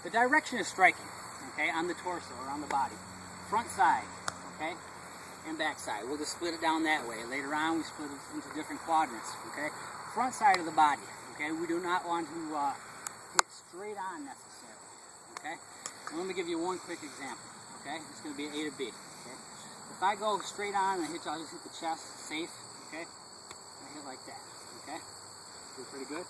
The direction is striking, okay, on the torso or on the body. Front side, okay, and back side. We'll just split it down that way. Later on, we split it into different quadrants, okay. Front side of the body, okay. We do not want to hit straight on necessarily, okay. And let me give you one quick example, okay. It's going to be A to B, okay. If I go straight on and I'll just hit the chest, safe, okay. I hit like that, okay. Feel pretty good?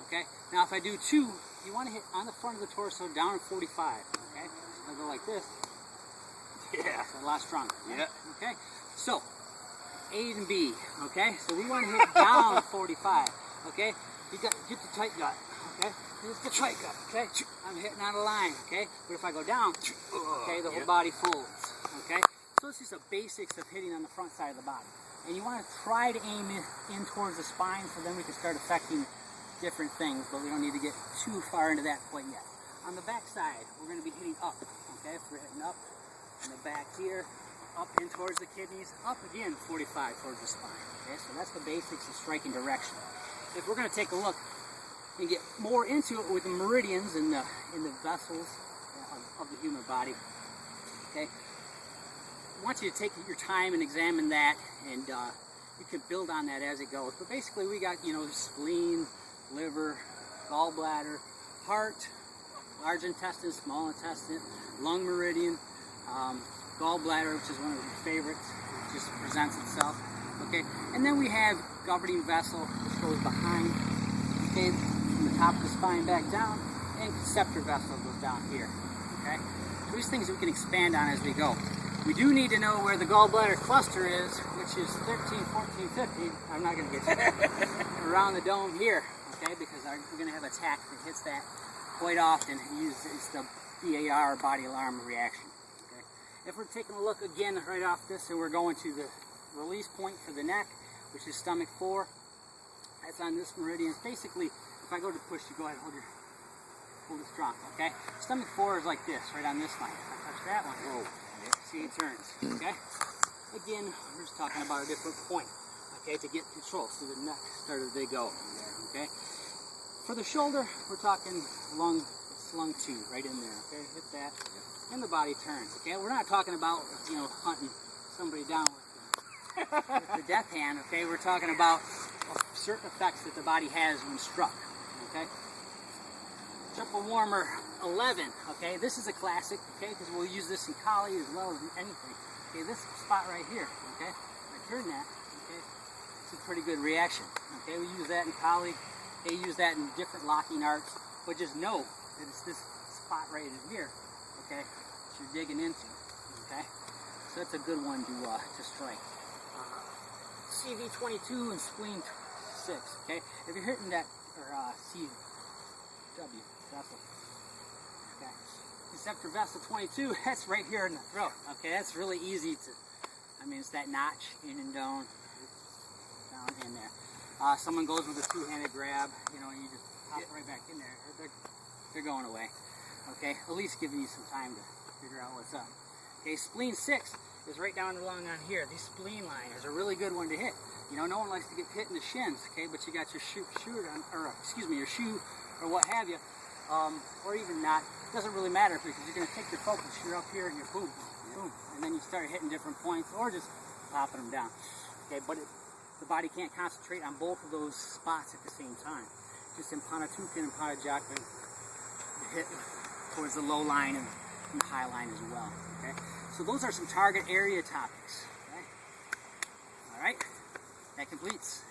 Okay. Now if I do two, you want to hit on the front of the torso down at 45, okay. So I go like this. Yeah. It's a lot stronger. Right? Yeah. Okay. So A and B, okay. So we want to hit down 45, okay. You got get the tight gut, okay. Here's the tight gut, okay. I'm hitting on a line, okay. But if I go down, okay, the whole body folds, okay. So it's just the basics of hitting on the front side of the body. And you want to try to aim in towards the spine, so then we can start affecting different things, but we don't need to get too far into that point yet. On the back side, we're going to be hitting up, okay? If we're hitting up in the back here, up in towards the kidneys, up again 45 towards the spine, okay? So that's the basics of striking direction. If we're going to take a look and get more into it with the meridians and the vessels of the human body, okay? I want you to take your time and examine that, and you can build on that as it goes. But basically we got, you know, spleen, liver, gallbladder, heart, large intestine, small intestine, lung meridian, gallbladder, which is one of my favorites. It just presents itself. Okay, and then we have governing vessel, which goes behind, okay, from the top of the spine back down, and conceptor vessel goes down here. Okay, so these things we can expand on as we go. We do need to know where the gallbladder cluster is, which is 13, 14, 15. I'm not going to get to that. Around the dome here, okay, because we're going to have a tack that hits that quite often. It's the BAR, body alarm reaction. Okay. If we're taking a look again right off this, and we're going to the release point for the neck, which is stomach 4. That's on this meridian. Basically, if I go to push, you go ahead and hold it strong, okay? Stomach 4 is like this, right on this line. If I touch that one, whoa. See, it turns, okay? Again, we're just talking about a different point, okay, to get control. So the neck started they go, okay? For the shoulder, we're talking lung 2, right in there, okay? Hit that, and the body turns, okay? We're not talking about, you know, hunting somebody down with the death hand, okay? We're talking about certain effects that the body has when struck, okay? Triple warmer 11, okay, this is a classic, okay, because we'll use this in collie as well as anything. Okay, this spot right here, okay, I turn that, okay, it's a pretty good reaction, okay, we use that in collie, they use that in different locking arts, but just know that it's this spot right in here, okay, that you're digging into, okay, so that's a good one to strike. CV22 and spleen 6, okay, if you're hitting that, or CW, vessel. Okay. Conceptor vessel 22, that's right here in the throat. Okay, that's really easy to, I mean, it's that notch in and down in there. Someone goes with a two-handed grab, you know, and you just pop right back in there. They're going away. Okay, at least giving you some time to figure out what's up. Okay, spleen 6 is right down along on here. These spleen liners are a really good one to hit. You know, no one likes to get hit in the shins, okay, but you got your shoe on, or excuse me, your shoe or what have you. Or even not, it doesn't really matter because you're going to take your focus, you're up here and you're boom, boom, and then you start hitting different points or just popping them down. Okay, but the body can't concentrate on both of those spots at the same time. Just in Panatukan and Panajakvan, hit towards the low line and the high line as well. Okay, so those are some target area topics. Okay, all right, that completes.